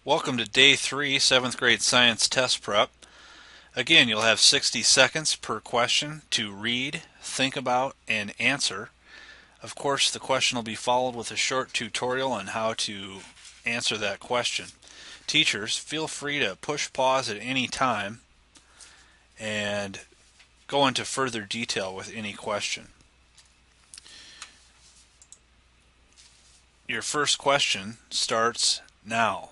Welcome to day 3, 7th grade science test prep. Again, you'll have 60 seconds per question to read, think about, and answer. Of course, the question will be followed with a short tutorial on how to answer that question. Teachers, feel free to push pause at any time and go into further detail with any question. Your first question starts now.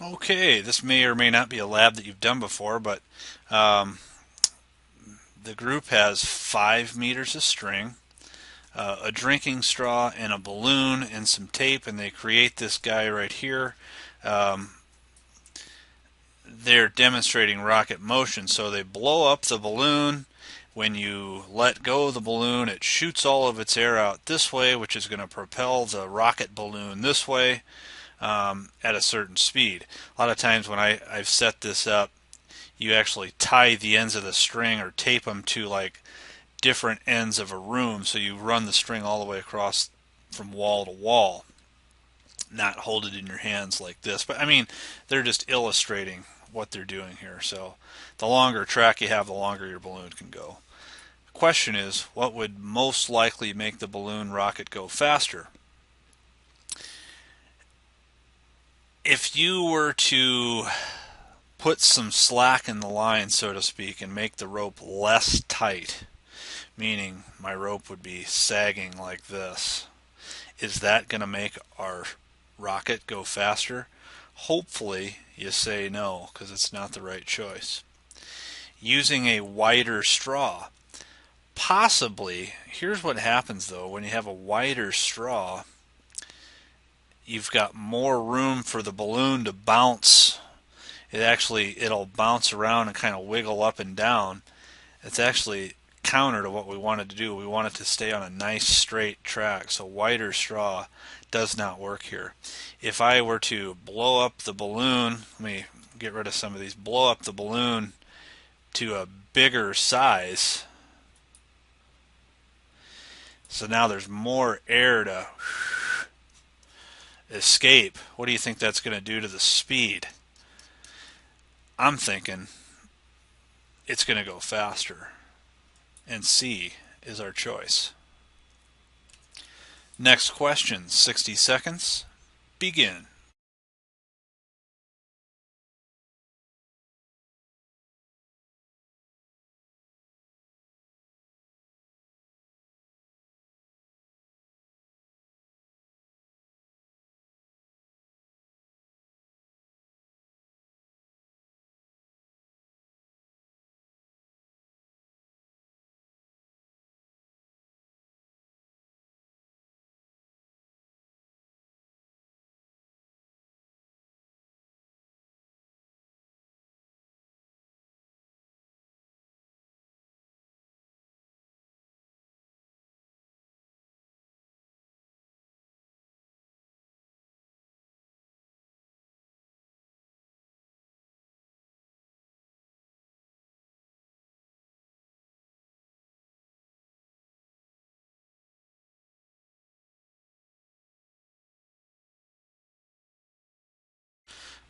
Okay, this may or may not be a lab that you've done before, but um, the group has 5 meters of string, a drinking straw, and a balloon, and some tape, and they create this guy right here. Um, they're demonstrating rocket motion, so they blow up the balloon. When you let go of the balloon, it shoots all of its air out this way, which is going to propel the rocket balloon this way at a certain speed. A lot of times when I've set this up, you actually tie the ends of the string or tape them to like different ends of a room, so you run the string all the way across from wall to wall, not hold it in your hands like this. But I mean, they're just illustrating what they're doing here. So the longer track you have, the longer your balloon can go. The question is, what would most likely make the balloon rocket go faster? If you were to put some slack in the line, so to speak, and make the rope less tight, meaning my rope would be sagging like this, is that going to make our rocket go faster? Hopefully you say no, because it's not the right choice. Using a wider straw. Possibly. Here's what happens though. When you have a wider straw, you've got more room for the balloon to bounce. It'll bounce around and kind of wiggle up and down. It's actually counter to what we wanted to do. We want it to stay on a nice straight track, so wider straw does not work here. If I were to blow up the balloon, let me get rid of some of these, blow up the balloon to a bigger size, so now there's more air to escape. What do you think that's going to do to the speed? I'm thinking it's going to go faster, and C is our choice. Next question, 60 seconds. Begin.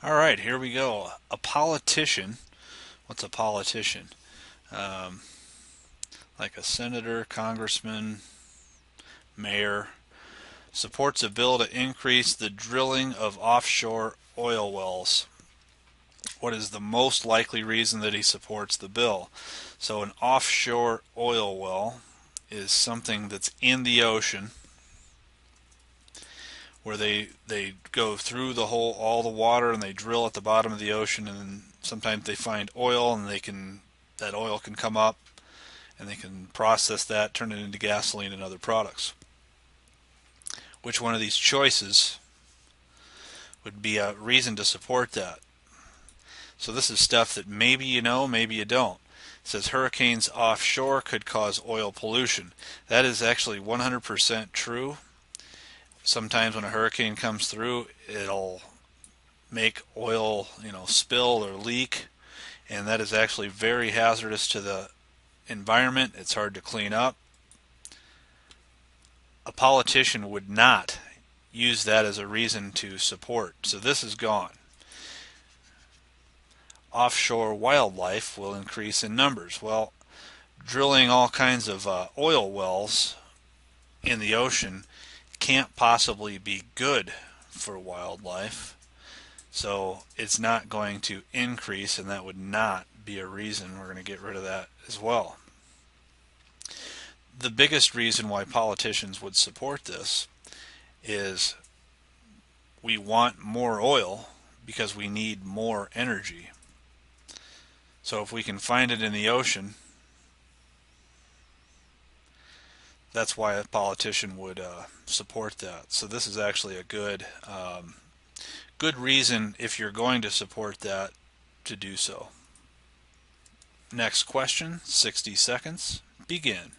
All right, here we go. A politician. What's a politician? Um, like a senator, congressman, mayor. Supports a bill to increase the drilling of offshore oil wells. what is the most likely reason that he supports the bill. So an offshore oil well is something that's in the ocean where they go through the whole all the water and they drill at the bottom of the ocean, and sometimes they find oil and that oil can come up and they can process that, turn it into gasoline and other products. Which one of these choices would be a reason to support that? So this is stuff that maybe you know, maybe you don't. It says hurricanes offshore could cause oil pollution. That is actually 100% true. Sometimes when a hurricane comes through, it'll make oil, spill or leak, and that is actually very hazardous to the environment. It's hard to clean up. A politician would not use that as a reason to support. So this is gone. Offshore wildlife will increase in numbers. Well, drilling all kinds of oil wells in the ocean can't possibly be good for wildlife. So it's not going to increase, and that would not be a reason. We're going to get rid of that as well. The biggest reason why politicians would support this is we want more oil because we need more energy. So if we can find it in the ocean, that's why a politician would support that. So this is actually a good reason, if you're going to support that, to do so. Next question, 60 seconds, begin.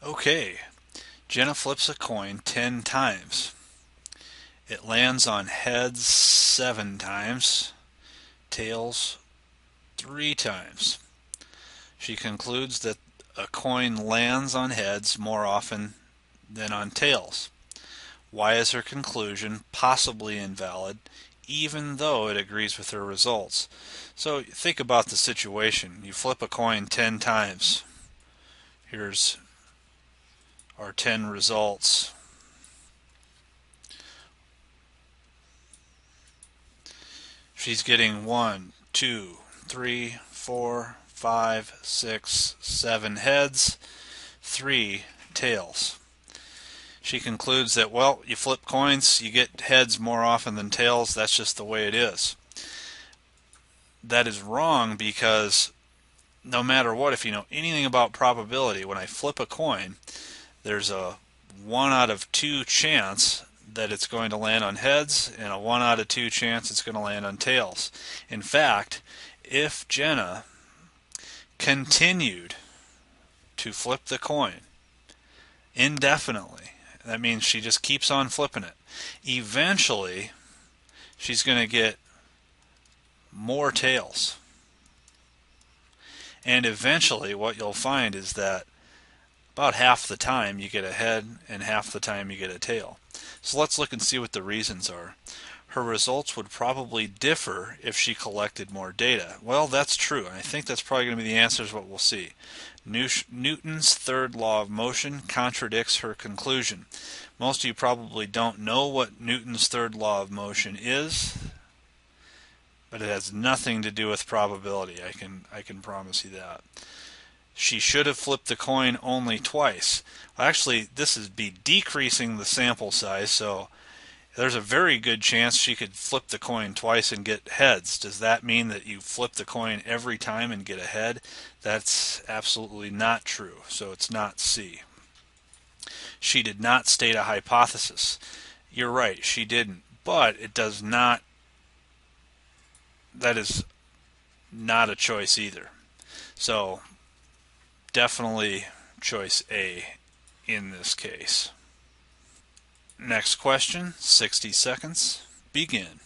Okay, Jenna flips a coin 10 times. It lands on heads 7 times, tails 3 times. She concludes that a coin lands on heads more often than on tails. Why is her conclusion possibly invalid, even though it agrees with her results? So think about the situation. You flip a coin 10 times. Here's our 10 results. She's getting 1, 2, 3, 4, 5, 6, 7 heads, 3 tails. She concludes that, well, you flip coins, you get heads more often than tails. That's just the way it is. That is wrong, because no matter what, if you know anything about probability, when I flip a coin, there's a 1 out of 2 chance that it's going to land on heads, and a 1 out of 2 chance it's going to land on tails. In fact, if Jenna continued to flip the coin indefinitely, that means she just keeps on flipping it, eventually she's going to get more tails. And eventually what you'll find is that about half the time you get a head and half the time you get a tail. So let's look and see what the reasons are. Her results would probably differ if she collected more data. Well, that's true, and I think that's probably going to be the answer is what we'll see. Newton's third law of motion contradicts her conclusion. Most of you probably don't know what Newton's third law of motion is, but it has nothing to do with probability. I can promise you that. She should have flipped the coin only twice. Actually, this is decreasing the sample size, so There's a very good chance she could flip the coin twice and get heads. Does that mean that you flip the coin every time and get a head? That's absolutely not true. So it's not C. She did not state a hypothesis. You're right, she didn't. But it does not, that is not a choice either. So definitely choice A in this case. Next question, 60 seconds. Begin.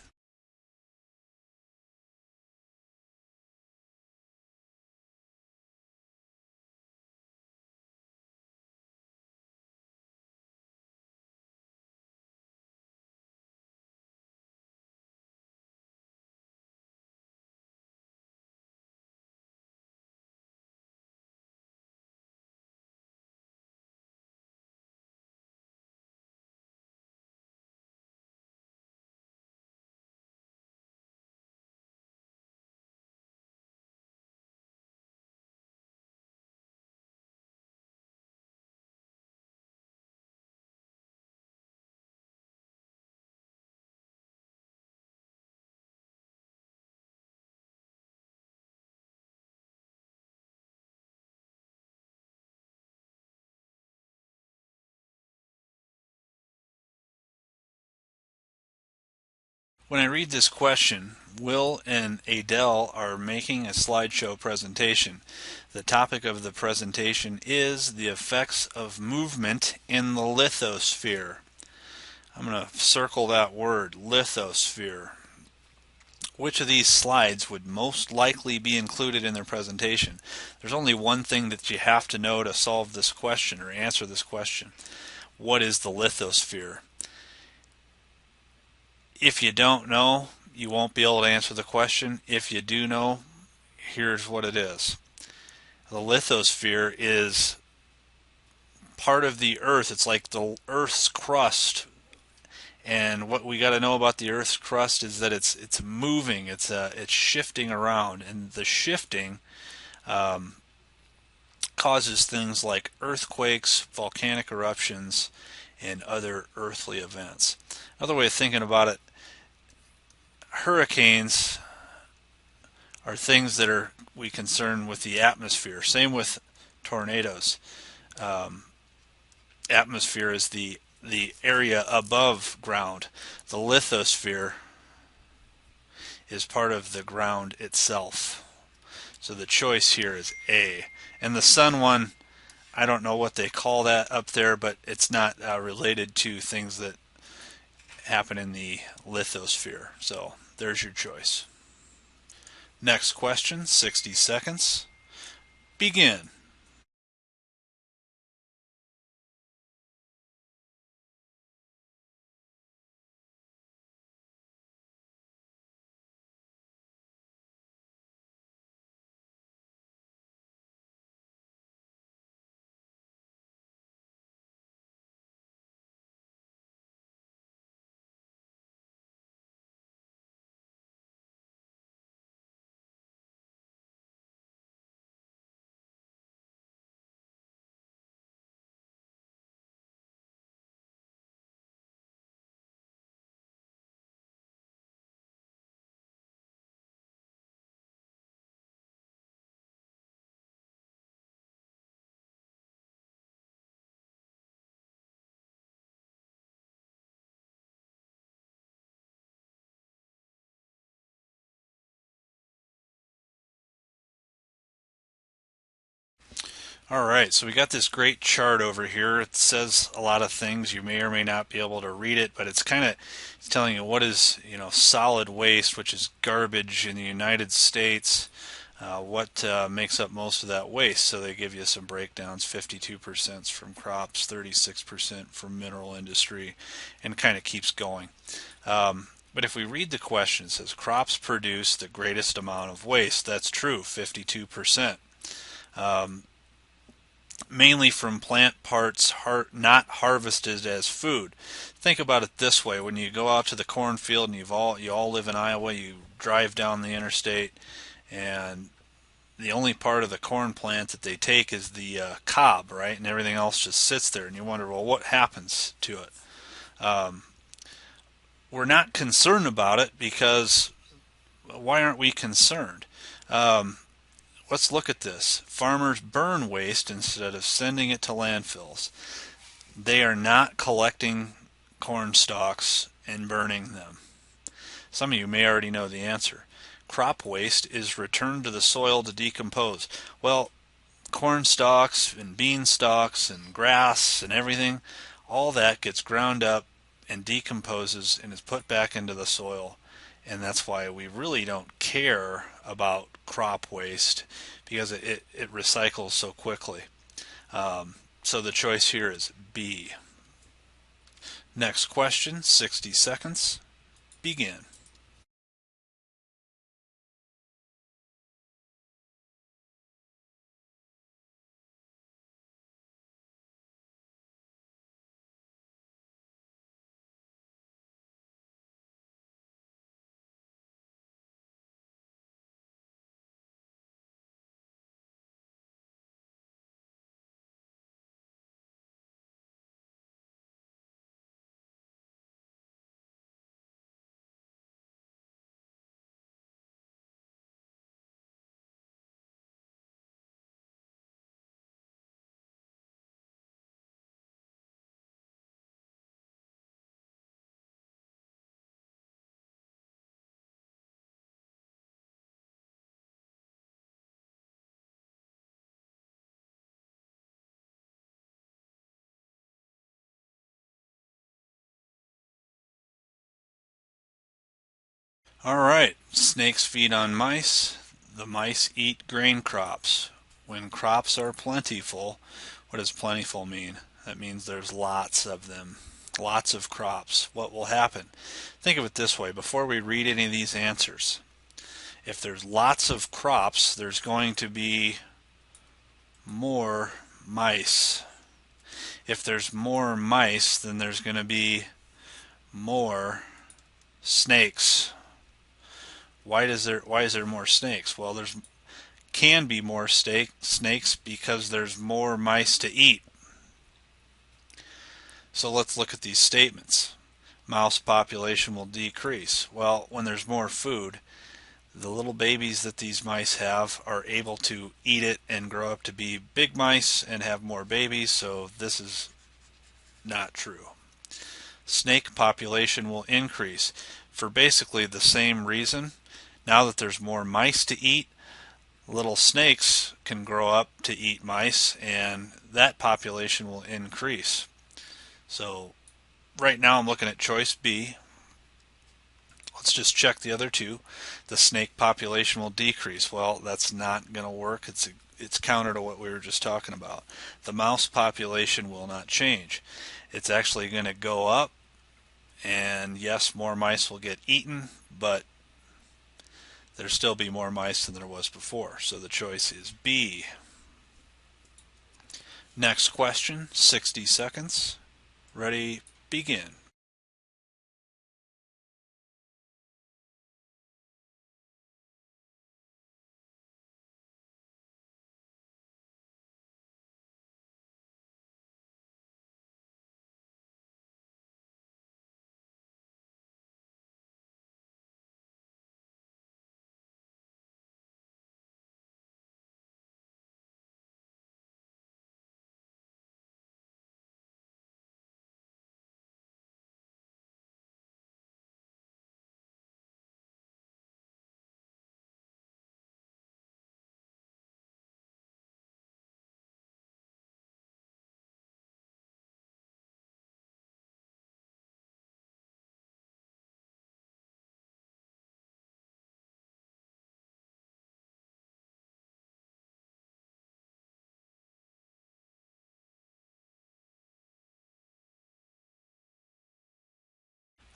When I read this question, Will and Adele are making a slideshow presentation. The topic of the presentation is the effects of movement in the lithosphere. I'm going to circle that word, lithosphere. Which of these slides would most likely be included in their presentation? There's only one thing that you have to know to solve this question or answer this question. What is the lithosphere? If you don't know, you won't be able to answer the question. If you do know, here's what it is. The lithosphere is part of the Earth. It's like the Earth's crust. And what we got to know about the Earth's crust is that it's moving. It's shifting around, and the shifting causes things like earthquakes, volcanic eruptions, and other earthly events. Another way of thinking about it, hurricanes are things that are we concern with the atmosphere. Same with tornadoes. Um, Atmosphere is the area above ground. The lithosphere is part of the ground itself. So the choice here is A. And the sun one, I don't know what they call that up there, but it's not related to things that happen in the lithosphere. So there's your choice. Next question, 60 seconds. Begin. All right, so we got this great chart over here. It says a lot of things. You may or may not be able to read it, but it's kind of telling you what is, solid waste, which is garbage in the United States. What makes up most of that waste? So they give you some breakdowns: 52% from crops, 36% from mineral industry, and kind of keeps going. But if we read the question, it says crops produce the greatest amount of waste. That's true, 52%. Mainly from plant parts not harvested as food. Think about it this way: when you go out to the cornfield, and you all live in Iowa, you drive down the interstate, and the only part of the corn plant that they take is the cob, right? And everything else just sits there, and you wonder, well, what happens to it? we're not concerned about it because why aren't we concerned? Um, let's look at this. Farmers burn waste instead of sending it to landfills. They are not collecting corn stalks and burning them. Some of you may already know the answer. Crop waste is returned to the soil to decompose. Well, corn stalks and bean stalks and grass and everything, all that gets ground up and decomposes and is put back into the soil. And that's why we really don't care about crop waste because it recycles so quickly. So the choice here is B. Next question, 60 seconds. Begin. All right, snakes feed on mice. The mice eat grain crops. When crops are plentiful, what does plentiful mean? That means there's lots of them, lots of crops. What will happen? Think of it this way before we read any of these answers. If there's lots of crops, there's going to be more mice. If there's more mice, then there's going to be more snakes. Why is there more snakes? Well, there's can be more snakes because there's more mice to eat. So let's look at these statements. Mouse population will decrease. Well, when there's more food, the little babies that these mice have are able to eat it and grow up to be big mice and have more babies, so this is not true. Snake population will increase for basically the same reason. Now that there's more mice to eat, little snakes can grow up to eat mice and that population will increase. So right now I'm looking at choice B. Let's just check the other two. The snake population will decrease. Well, that's not going to work. It's counter to what we were just talking about. The mouse population will not change. It's actually going to go up, and yes, more mice will get eaten, but there'll still be more mice than there was before. So the choice is B. Next question, 60 seconds. Ready, begin.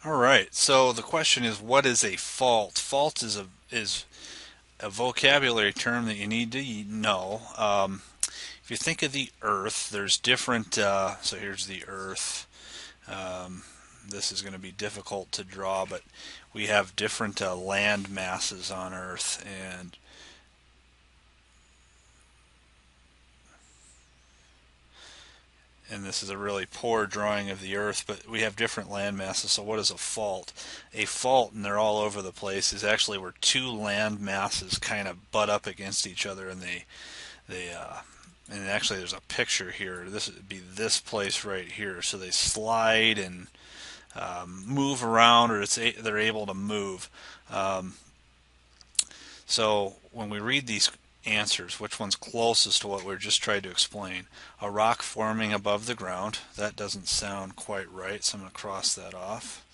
All right. So the question is, what is a fault? Fault is a vocabulary term that you need to know. If you think of the Earth, there's different. So here's the Earth. Um, this is going to be difficult to draw, but we have different land masses on Earth, and and this is a really poor drawing of the Earth, but we have different land masses. So what is a fault? A fault, and they're all over the place, is actually where two land masses kind of butt up against each other, and and actually there's a picture here. This would be this place right here. So they slide and move around, or they're able to move. Um, so when we read these answers, which one's closest to what we're just trying to explain? A rock forming above the ground. That doesn't sound quite right, so I'm going to cross that off.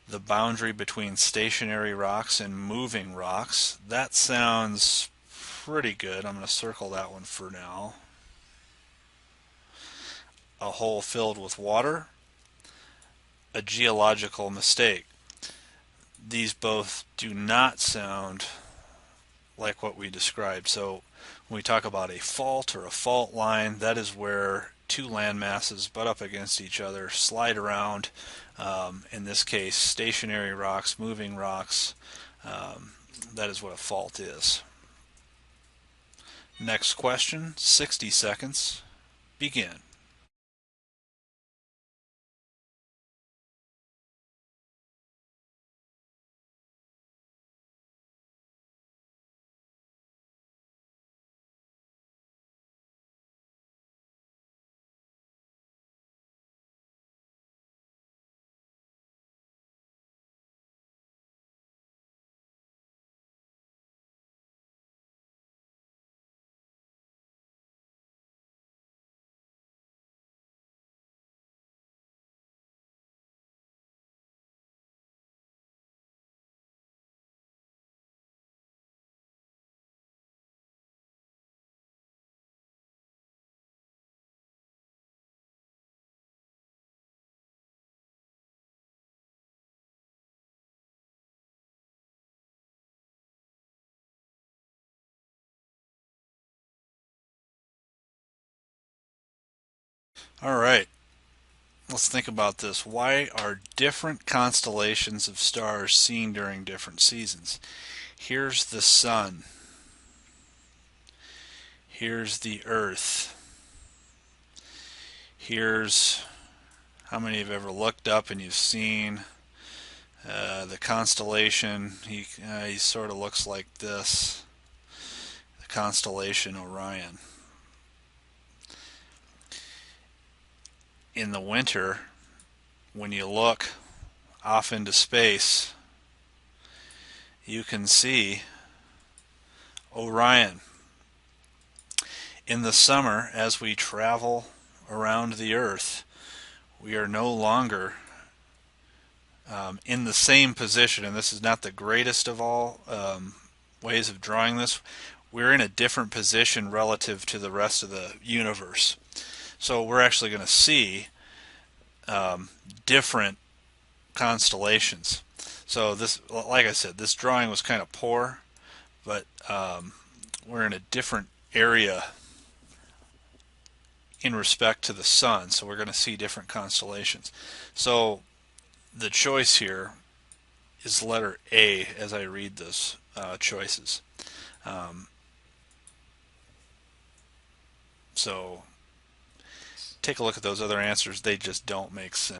The boundary between stationary rocks and moving rocks. That sounds pretty good. I'm going to circle that one for now. A hole filled with water. A geological mistake. These both do not sound like what we described. So when we talk about a fault or a fault line, that is where two land masses butt up against each other, slide around. In this case, stationary rocks, moving rocks. That is what a fault is. Next question, 60 seconds. Begin. All right, let's think about this. Why are different constellations of stars seen during different seasons? Here's the sun. Here's the earth. Here's how many have ever looked up and you've seen the constellation. He sort of looks like this. The constellation Orion. In the winter, when you look off into space, you can see Orion. In the summer, as we travel around the Earth, we are no longer in the same position, and this is not the greatest of all ways of drawing this. We're in a different position relative to the rest of the universe. So we're actually going to see different constellations. So this, like I said, this drawing was kind of poor, but we're in a different area in respect to the sun, so we're going to see different constellations. So the choice here is letter A as I read this choices. Um, so take a look at those other answers. They just don't make sense.